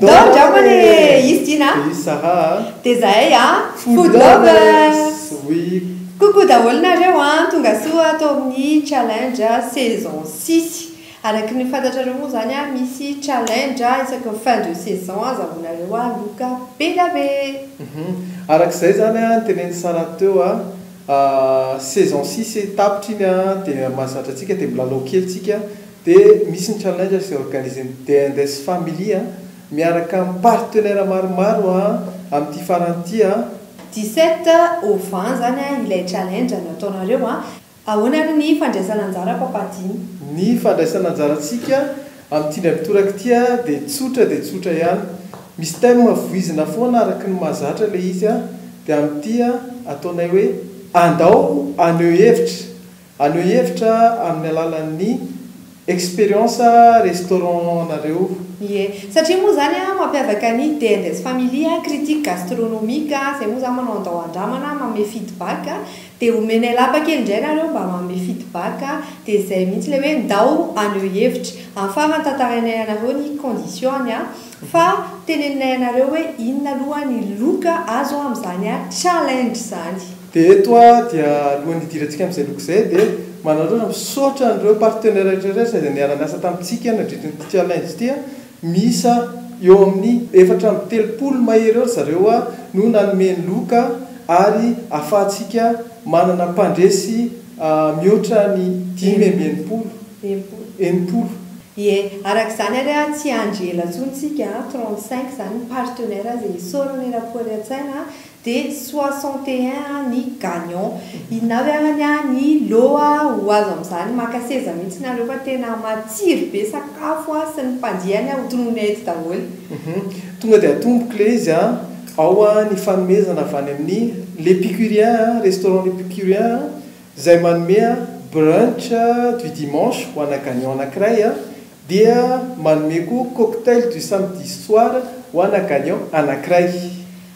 Jamane, Istina. Sarah. Tezaya, Food lovers. Oui. Coucou daholo tonga soa atao amin'ny challenge saison 6. Araka ny fantatrareo moa zany misy challenge isaky ny fin de saison azahoanareo loka be da be. Arak'izay zany teneny sara teo saison 6 tapitra iny dia mahazatra antsika dia milalao kely tsika dia misy ny challenge izay organisen'ny DNDS Family miaraka amin'ny partenaire maromaro amin'ity faran'ity 17 au 20 zany ilay challenge nataonareo ahoana ary ny fandraisana anjara papadiny. Ny fandraisana anjarantsika amin'ity abitoraka ity dia tsotra ihany. Misy thème voizina foana araka ny mahazatra ilay izy dia amin'ity ataonay hoe andao aneho hevitra amin'ny alalan'ny expérience restaurant nareo. Satria moa zany mampiavaka ny DNDS Family critique gastronomique zay moa zany manao andao andramana manome feedback dia omenay lapa kely indray nareo mba manome feedback dia izay mihitsy ilay hoe ndao aneho hevitra ahafahan tantarainay anareo ny condition fa teneninay anareo hoe inona aloha ny loka azo amin'izany challenge zany. Dia eto dia alohan'ny hidirantsika amin'izay loka izay dia manareo misaotra an'ireo partenaire rehetrarehetra izay niara-miasa tamintsika nandritran'ity challenge ity misa eo amin'ny 430 mahery eo zareo no nanomeny loka ary ahafahantsika manana mpandresy mihoatra ny 580. Arak'izany ary tsy andry ela tsontsika 35 zany partenaire izay isaorana elapoly an-tsaina dia 61 ny gagnant. Inavyarany ny loa ho azo amin'izany makaseza mihitsy nareo fa tena matsiro be sakafo sy ny mpandiany hotononay eto daholo. Tonga dia atomboka ilay izy ao ny fanomezana avy any amin'ny l'épicurien restaurant l'épicurien izay manome brunch du dimanche ho ana gagnant anankiray dia manome koa cocktail du samedi soir ho ana gagnant anankiray.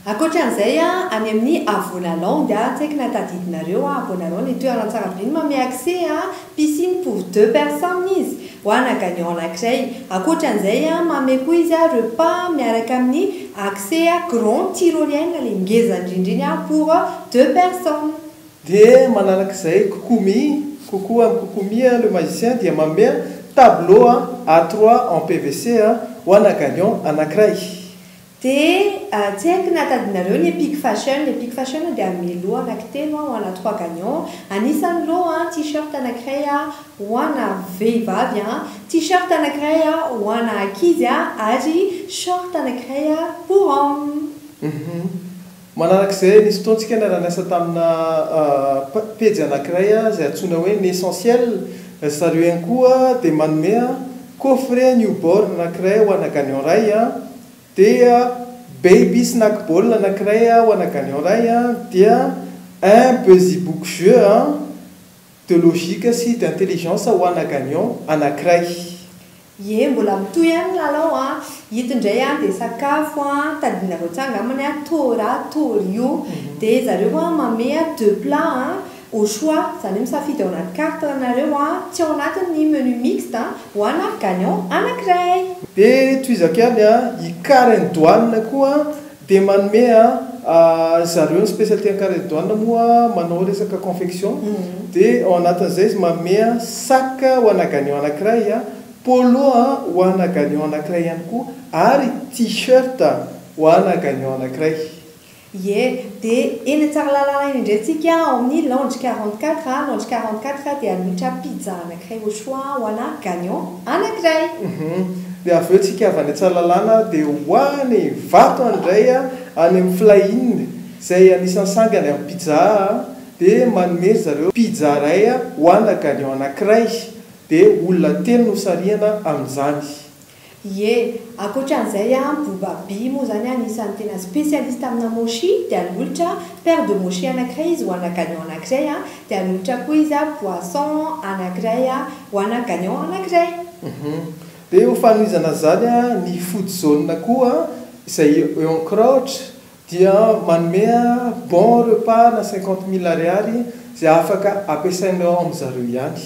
Ankoatran'izay any amin'ny Avonalande tsy haiko natadidinareo Avonalande ny toerana tsara be manome accès piscine pour 2 personnes izy ho ana gagnant anankiray. Ankoatran'izay manome koa izy repas miaraka amin'ny accès grand tyrolien ilay ngeza indrindra pour 2 personnes. Dia manarakaizay coucou amin'ny Kokomi le magicien dia manome tableau A3 en PVC ho ana gagnant anankiray. Dia tsy haiko natadinareo ny Epic Fashion dia milo anankitelo ho ana 3 gagnant. Anisan'ny loa t-shirt anankiray ho ana vehivavy t-shirt anankiray ho ana ankizy ary short anankiray pour homme. Manarak'izay nisy fotoantsika niara-miasa tamina pejy anankiray izay antsoina hoe ny essentiel zareo ihany koa dia manome coffret newborn anankiray ho ana gagnant ray dia baby snack ball anankiray ho ana gagnant ray dia un busy book jeu de logique sy d'intelligence ho ana gagnant anankiray. Mbola mitoy ihany lalao hito indray dia sakafo tadidinareo tsangamany torio dia zareo manome 2 plats au choix zany misafidy ao anaty carte nareo tsy ao anatin'ny menu mixte ho ana gagnant anankiray. Dia toizakany i carène douane koa dia manome zareo ny spécialité ny carène douane moa manao resaka confection dia ao anatin'izay izy manome sac ho ana gagnant anankiray polo ho ana gagnant anankiray ihany koa ary t-shirt ho ana gagnant anankiray. Dia eny tsara lalàna eny indray tsika ao amin'ny Lange 44 dia hanolotra pizza anankiray au choix ho ana gagnant anankiray. Dia avy eo tsika avy any tsara lalàna dia hoany vato andray any amin'ny Fly-in izay anisan'ny sangany amin'ny pizza dia manome zareo pizza ray ho ana gagnant anankiray dia olona telo no sarihana amin'izany. Ankoatran'izay Bobaby moa zany anisan'ny tena spécialiste amina mochi dia hanolotra paire de mochi anankiray izy ho ana gagnant anankiray dia hanolotra koa izy poisson anankiray ho ana gagnant anankiray. Dia ho fanomezana zany ny food zone koa izay eo ancroche dia manome bon repas na 50 000 ariary izay afaka ampiasainao amin'ny zareo ihany.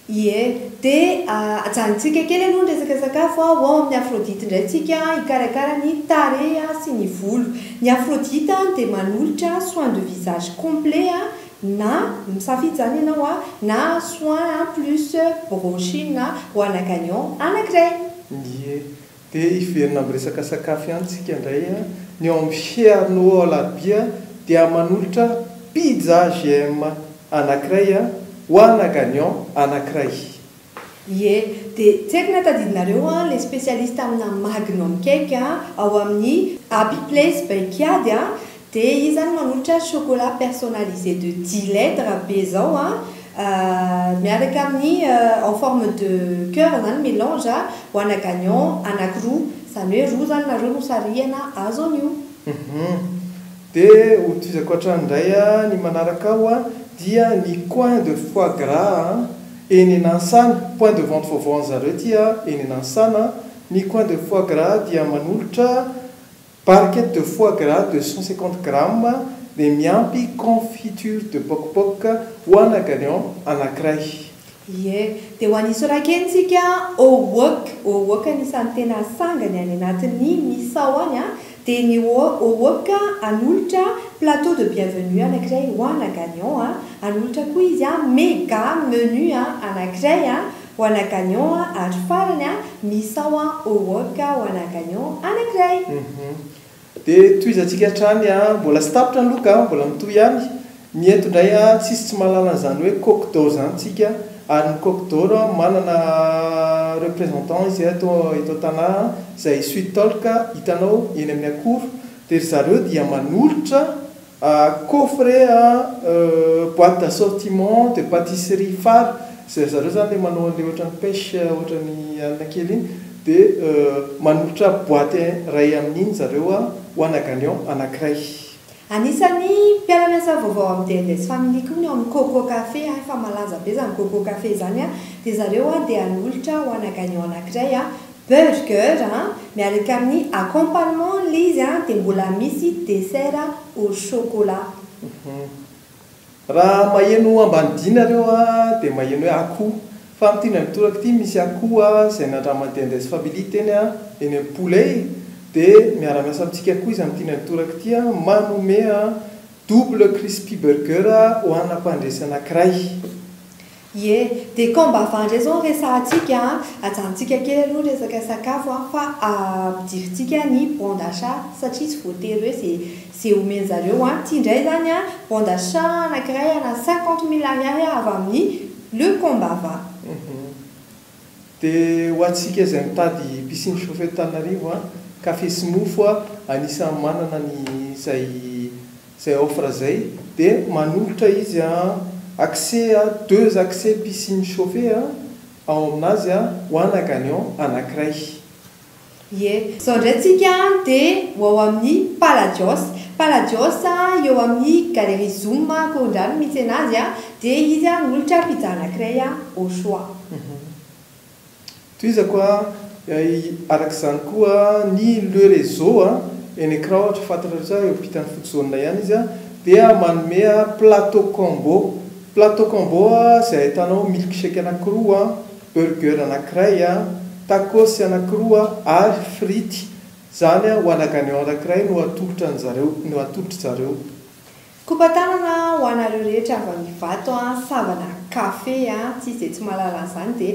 Ie, dia ajanontsika kely aloha ny resaka sakafo ao amin'ny afrodite indray tsika hikarakara ny tarehy sy ny volo. Ny afrodite dia manolotra soin de visage complet na misafidy zany ianao na soin plus brushing ho anakanion anankiray. Ie, dia hiverina amin'ny resaka sakafo ihany tsika indray ny ao amin'ny Cherno Labia dia manolotra pizza GM anankiray ho anakanion anankiray. Ie, dia tsy haiko na tadidinareo les spécialistes amina Magnum cake ao amin'ny Happy Place Baikiady dia izy zany manolotra chocolat personnalisé de 10 lettres be zao miaraka amin'ny en forme de cœur zany mélange ho anakanion anankiroa, zany hoe roa zany nareo no sarihana azo an'io. Dia hotoizako hatrany indray ny manaraka ao dia ny coin de foie gras eny Nansana, point de vente vaovao zareo ty eny Nansana. Ny coin de foie gras dia manolotra barquette de foie gras 250 grammes dia miampy confiture de poc-poc ho anakanion anankiray. Ie, dia ho anisy rakentsika OWOK anisan'ny tena sangany any anatin'ny misao any dia ny OWOK anolotra plateau de bienvenue anankiray ho anakanion anolotra koa izy méga menu anankiray ho anakanion ary farany misao OWOK ho anakanion anankiray. Dia toizantsika hatrany mbola sy tapitra ny loka mbola mitoy ihany mieto indray tsisy tsy mahalala an'izany hoe coq d'or zany tsika ary ny coq d'or manana représentant izy eto an-tanahy izay Sweet Talk hitanao eny amin'ny akoro. Dia zareo dia manolotra coffret boîte d'assortiment de pâtisserie phare zay zareo zany le manao an'ilay ohatran'ny pêche ohatran'ny alina kely iny dia manolotra boîte ray amin'iny zareo ho anakanion anankiray. Anisan'ny mpiara-miasa vaovao amin'ny DLS Family koa ny amin'ny Coco Café efa malaza be zany Coco Café zany dia zareo dia anolotra ho anakanion anankiray burger miaraka amin'ny accompagnement le izy dia mbola misy dessert au chocolat. Raha maheno ambanidiana reo dia maheno hoe akoho fa amin'ity mitoraka ity misy akoho izay nandraman'ny DLS Family teny eny amin'ny poulet dia miara-miasa amintsika koa izy amin'ity mitoraka ity manome double crispy burger ho anam-pandresy anankiray. Ie, dia kombava indray zao resahantsika ajanontsika kely aloha resaka sakafo fa ampidiritsika ny bon d'achat satria tsy voatery hoe zay omeny zareo ty indray zany bon d'achat anankiray na 50 000 ariary avy amin'ny le kombava. Dia ho antsika izay mitady piscine chauffée Tananarivo café sy mofo anisan'ny manana ny zay offre zay dia manolotra izy accès 2 accès piscine chauffée ao aminazy ho anakanion anankiray. Ie, zao indray tsika dia ho ao amin'ny Palladios eo amin'ny galerie Zoom Korondrano misy anazy dia izy anolotra pizza anankiray au choix. Toizako arak'izany koa ny le réseau eny écran ohatra fantatratra eo ampitan'ny fotozaonina ihany izy dia manome plateau combo izay ahitanao milkshake anankiroa burger anankiray tacos anankiroa ary frity zany ho anakanion anankiray no atolotra zareo. Kopatanana ho anareo rehetra avy mivato savana café tsy izay tsy mahalala an'izany dia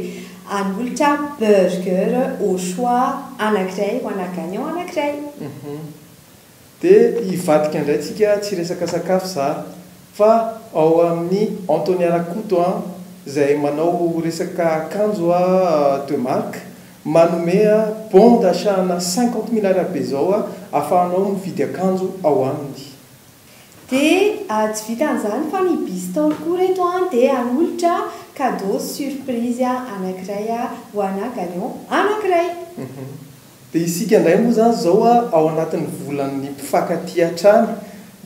anolotra burger au choix anankiray ho anakanion anankiray. Dia hivadika indray tsika tsy resaka sakafo za fa ao amin'ny Antonia Rakoto izay manao resaka akanjo de marque manome bon d'achat na 50 000 arabe zao ahafahanao mividy akanjo ao aminy. Dia tsy vitan'izany fa ny bistol koa reto dia anolotra cadeau surprise anankiray ho anakanion anankiray. Dia isika indray moa zany zao ao anatin'ny volan'ny mpifankatia hatrany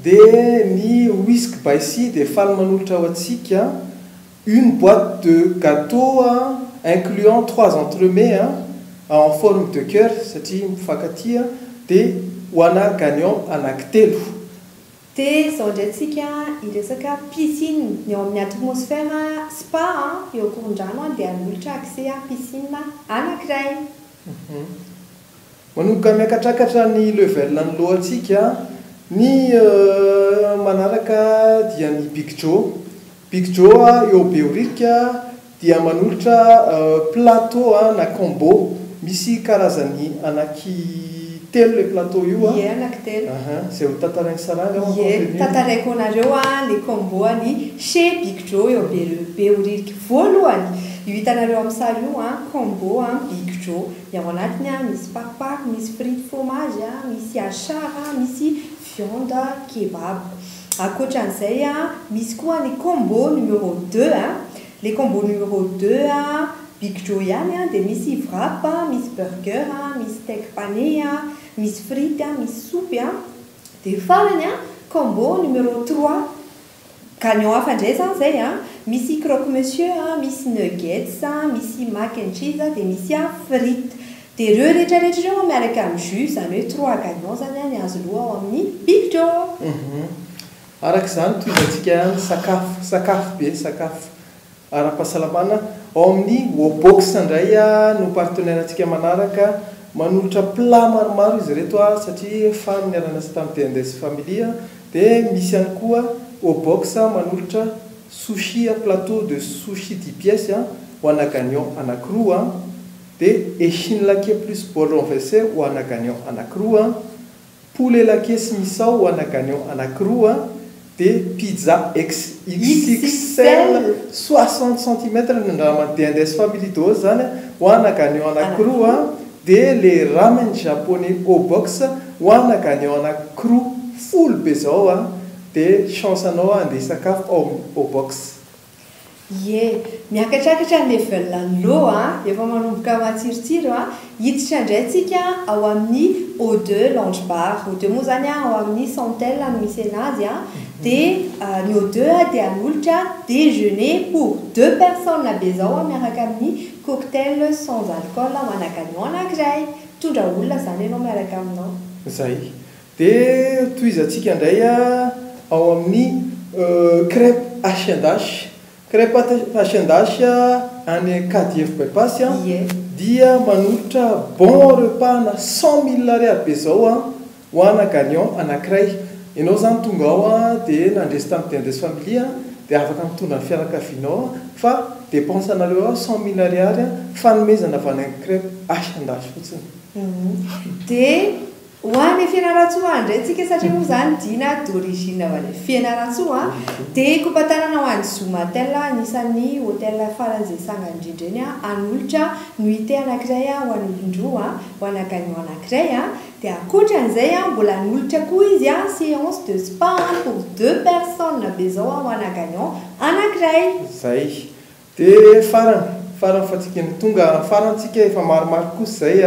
dia ny whisky by C dia faly manolotra ao antsika une boîte de gâteau incluant 3 entremets en forme de cœur satria mifankatia dia ho anakanion anankitelo. dia izao indraitsika iresaka piscine ny ao amin'ny atmosphère spa eo akoron-drano dia hanolotra accès piscine anankiray. Manomboka miakatrakatra ny level ny lohantsika ny manaraka dia ny Big Joe eo Beorika dia manolotra plateau na combo misy karazany telo le plateau io anankitelo zay ho tantarainy saranga tantaraiko anareo le combo any chez Big Joe eo Beorika voalohany io hitanareo amin'ny sary io combo Big Joe ao anatiny misy pakpak misy frite fromage misy achar misy viande kebab. Ankoatran'izay misy koa ny combo numéro 2 les combo numéro 2 Big Joe ihany dia misy wrap misy burger misy steak pané misy frite misy soupe dia farany combo numéro 3 gagnon hafa indray zany zay misy croque monsieur misy nuggets misy mac and cheese dia misy frite dia ireo rehetrarehetra ireo miaraka amin'ny jus zany hoe 3 gagnon zany ny azo loha ao amin'ny Big Joe. Araka izany toizantsika sakafo be sakafo ara-pahasalamana ao amin'ny Wobox indray no partenaire antsika manaraka manolotra plat maromaro izy reto satria fa niarana sy tamin'ny TNDS Familia dia misy ihany koa Wobox manolotra sushi plateau de sushi 10 pièces ho ana gagnon anankiroa dia échine laqué plus bol renversé ho ana gagnon anankiroa poulet laqué sy misao ho ana gagnon anankiroa dia pizza XXL 60 cm ny TNDS Family dose zany ho ana gagnon anankiroa dia le ramen japonais Wobox ho ana gagnon anankiroa full be zao dia chance anao andeha sakafo ao Wobox. Miakatrakatra ny level ny loha efa manomboka matsirotsiro hiditra indray tsika ao amin'ny O2 Lounge Bar. O2 moa zany ao amin'ny Santel no misy anazy dia ny O2 dia hanolotra déjeuner pour 2 personnes be zao miaraka amin'ny cocktail sans alcool mana gagnon anankiray tondra olona zany ianao miaraka aminao zay. Dia toizantsika indray ao amin'ny crêpe H&H crêpe H&H any KDF bypass dia manolotra bon repas na 100 000 ariary be zao ho ana gagnon anankiray. Ianao zany tonga ao dia nandresy tamin'ny TNDS Familia dia afaka mitondra ny fianakavianao fa dépense anareo 100 000 ariary fanomezana avy any crêpe H&H fotsiny. Dia ho any Fianarantsoa indray tsika satria moa zany dina d'origine avy any Fianarantsoa dia kopatanana ho any Zomatel anisan'ny hôtel faran'izay sanga indrindra eny hanolotra nuité anankiray ho any olon-droa ho ana gagnon anankiray dia ankoatran'izay mbola hanolotra koa izy séance de spa pour 2 personnes be zao ho ana gagnon anankiray. Zay dia farany fatsika tonga farantsika efa maromaro kosa zay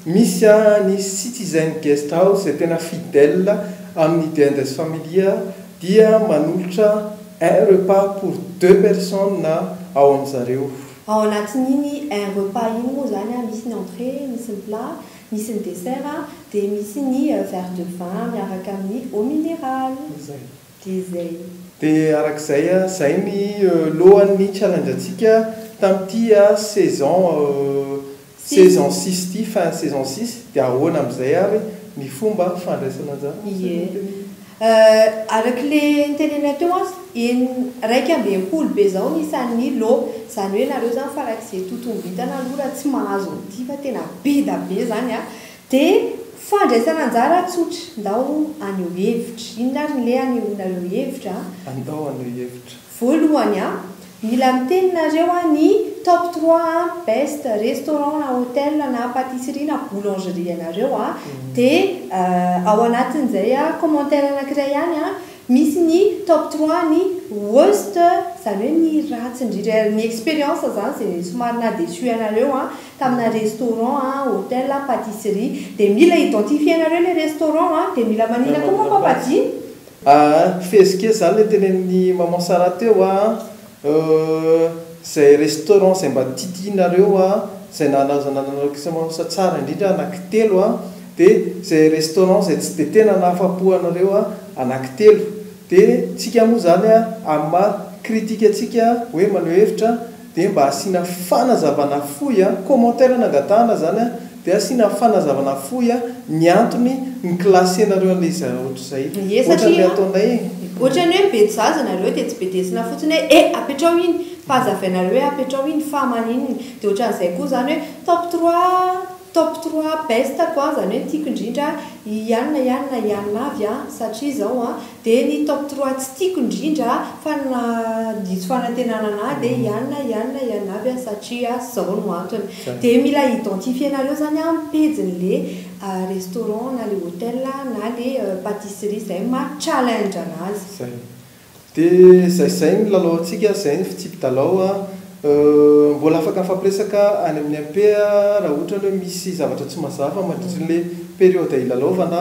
misy ny Citizen Guest House zay tena fidèle amin'ny TNDS Familia dia manolotra un repas pour 2 personnes ao amin'zareo. Ao anatin'iny un repas iny moa zany misy ny entrée misy ny plat misy ny dessert dia misy ny verre de vin miaraka amin'ny eau minérale. Dia zay. Dia arak'izay zay ny lohan'ny challenge antsika tamin'ity saison 6 ty fin saison 6 dia ahoana amin'izay ary ny fomba fandraisana zany. Araka le nitenena teo raiky amby mpolo be zao nisan'ny lo zany hoe nareo zany farak'izay tontolo vitana aloha raha tsy mahazo ty fa tena be da be zany dia fandraisana anjara tsotra ndao aneo hevitra inona ary le aneonareo hevitra andao aneo hevitra voalohany mila miteninareo ny top 3 best restaurant na hôtel na pâtisserie na boulangerie anareo dia ao anatin'izay commentaire anankiray ihany misy ny top 3 ny worst zany hoe ny ratsy indrindra ny expérience zany zay somary nadeçu anareo tamina restaurant hôtel pâtisserie dia mila identifier anareo le restaurant dia mila manina koa moa papaty fezike zany le tenen'ny maman Sara teo zay restaurant zay mba titinareo zay nanazananareo kisamansa tsara indrindra anankitelo dia zay restaurant zay tsy dia tena nahafapo anareo anankitelo dia tsika moa zany amin'ny maha kritika atsika hoe maneo hevitra dia mba asiana fanazavana foy commentaire nangatahana zany dia asiana fanazavana foy ny antony ny klasenareo an'ilay izy ohatr'izay ohatrany ataonay ohatrany hoe betyzaza nareo dia tsy bedesina fotsiny hoe apetrao iny fahazavainareo hoe apetrao iny famanininy dia ohatran'izay koa zany hoe top 3 best koa zany hoe tiako indrindra ianina avy satria zao dia ny top 3 tsy tiako indrindra fa diso fanantenana anahy dia ianina avy satria zao no antony dia mila identifienareo zany amin'ny pejin'le restaurant na le hôtel na le pâtisserie zay ma-challenge anazy dia zay ny lalao antsika zay ny fitsipy-dalao mbola afaka mifampiresaka any amin'ny ampe raha ohatrany hoe misy zavatra tsy mazava mandritran'le période ilalaovana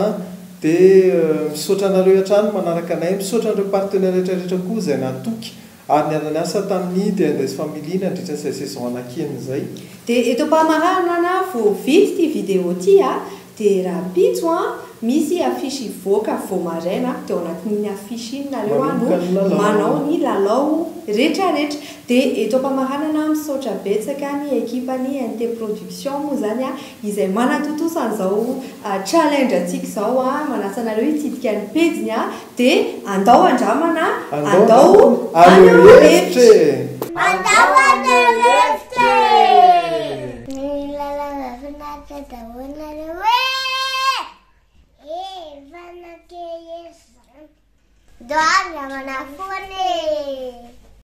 dia misaotra anareo hatrany manaraka anay misaotra an'ireo partenaire rehetrarehetra koa zay natoky ary ny anany asa tamin'ny DNS Family nandritran'izay saison anakiany zay dia eto Mpahamarana vao vidy ty vidéo ty dia raha pitso misy afisy voaka vao maraina dia ao anatin'ny afisy iny nareo no manao ny lalao rehetrarehetra dia eto Mpahamarana misaotra betsaka ny ekipany NT Production moa zany izay manatotosan'izao challenge atsika izao manasa anareo hitsidika ny pejiny dia andao andramana andao aneo-hevitra Doa, minha mana fone.